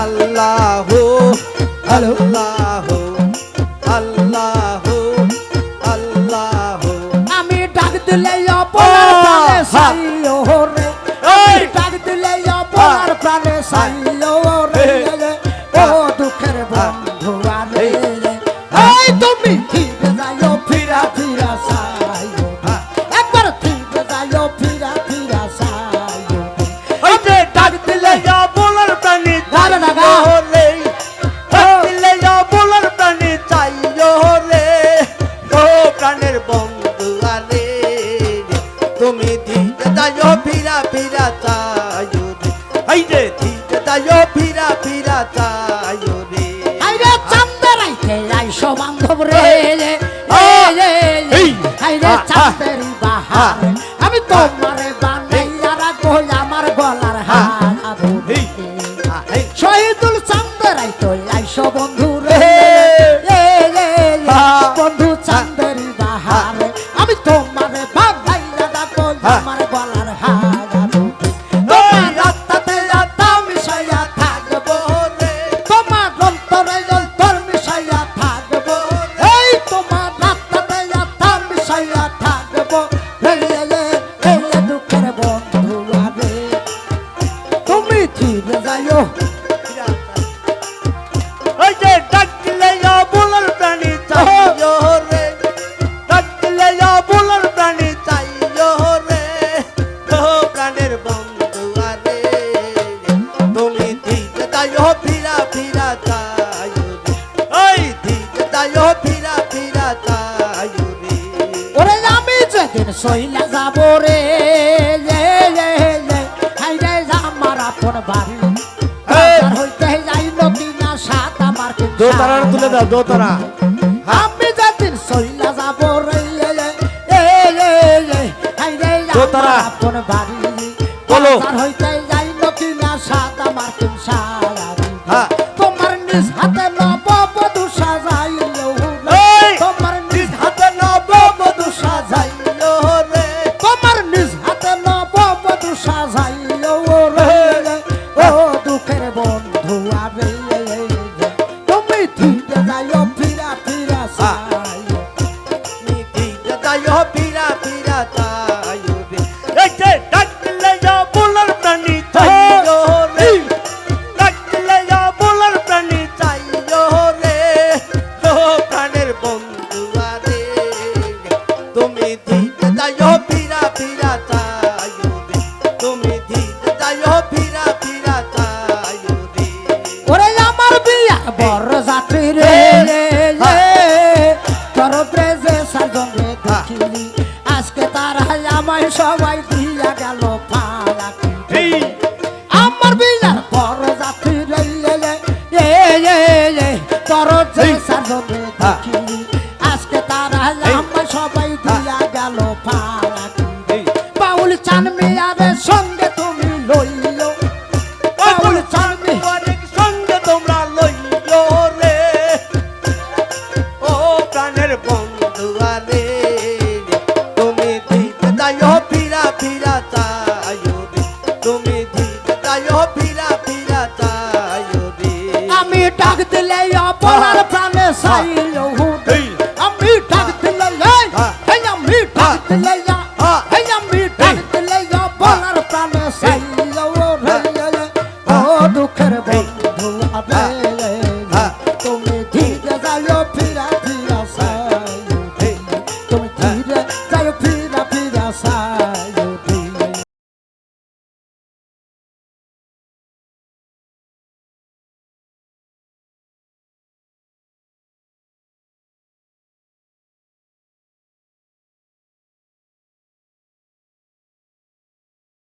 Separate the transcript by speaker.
Speaker 1: আল্লাহ আল্লাহ আল্লাহ আল্লাহ।
Speaker 2: আমি ডাক দিলে অপরার প্রাণে সাইও রে, আমি ডাক দিলে অপরার প্রাণে সাইও রে, ও দুঃখের বন্ধু আরে এই তুমি ফিরে যাইও ফিরা ফিরা সাইও, একবার ফিরে যাইও ফিরা ফিরা সাইও।
Speaker 1: ওই যে ডাক দিলে বলার প্রাণী চাইও রে, ডাক দিলে বলার প্রাণী চাইও রে, ও প্রাণের বন্ধু আরে তুমি ধীরে যাইও ফিরা ফিরা চাইও রে, এই যে ধীরে যাইও ফিরা ফিরা চাইও রে।
Speaker 2: আইরে চাঁদের আইতে আইসো বান্ধব রে, আইরে চাঁদের বাহার আমি তোমারে বানাইয়া রাখবো আমার গলার হার। শহীদুল চাঁদের আইতে আইসো বন্ধু রে, বন্ধু চাঁদের বাহার আমি তোমারে বানাইয়া রাখবো আমার গলার হার। তোমার রাস্তাতে রাস্তা মিশাইয়া থাকবো রে, তোমার অন্তরে অন্তর মিশাইয়া থাকবো, এই তোমার রাস্তাতে রাস্তা মিশাইয়া থাকবো, দুঃখের বন্ধু আরে তুমি ফিরে যাইও।
Speaker 1: ওই যে ডাক দিলে বলার প্রাণী চাইও রে, ডাক দিলে বলার প্রাণী চাইও রে, ও প্রাণের বন্ধু আরে তুমি ধীরে যাইও ফিরা ফিরা চাইও রে, ওই ধীরে যাইও ফিরা ফিরা চাইও রে।
Speaker 2: ওরে আমি যেদিন সইলা যাব রে, হাইরে আমার আপন বাড়ি হইতে যাই নদী না সাত আমার
Speaker 1: দোতারা তুলে দাও দোতারা।
Speaker 2: আমি যেদিন সইলা যাব রে, হাইরে
Speaker 1: দোতারা।
Speaker 2: আমার আপন বাড়ি
Speaker 1: বলো।
Speaker 2: হইতে যাই নদী না সাত আমার সারি,
Speaker 1: হ্যাঁ
Speaker 2: তোমার নিজ হাতে নববধূ সাজাইলো রে,
Speaker 1: এই
Speaker 2: তোমার নিজ
Speaker 1: হাতে নববধূ সাজাইলো রে,
Speaker 2: তোমার নিজ হাতে নববধূ সাজাইলো রে, ও দুঃখের বন্ধু আরে তুমি ফিরে যাইও ফিরা ফিরা সাইও।
Speaker 1: তুমি ধীরে যাইও ফিরা ফিরা চাইও রে, এই যে ডাক দিলে বলার প্রাণী চাইও রে, ডাক দিলে বলার প্রাণী চাইও রে, ও প্রাণের বন্ধু আরে তুমি ধীরে যাইও ফিরা ফিরা চাইও রে, তুমি ধীরে যাইও ফিরা ফিরা চাইও রে।
Speaker 2: ওরে আমার বিয়া বড় যাত্রী রে, তোর ব্রেজে সাজনে দেখিলি আজকে তারা আমায় সবাই দিয়া গেল ফালাকি।
Speaker 1: এই
Speaker 2: আমার বিয়ার বড় যাত্রী রে, তোর যে সাজনে দেখিলি আজকে তারা আমায় সবাই দিয়া গেল ফালাকি। বাউল চান মিয়ারের সঙ্গে তুমি লইলো, বাউল চান
Speaker 1: অনেক সঙ্গে তোমরা লইলো রে, ও প্রাণের বন্ধু আরে তুমি ধীরে যাইও ফিরা ফিরা চাইও রে, তুমি ধীরে যাইও ফিরা ফিরা চাইও রে।
Speaker 2: আমি ডাক দিলে অপরার প্রাণে সাইও রে, আমি ডাক দিলে আমি ডাক দিলে আমি ডাক দিলে অপরার প্রাণে সাইও রে, ও দুঃখের বন্ধু আরে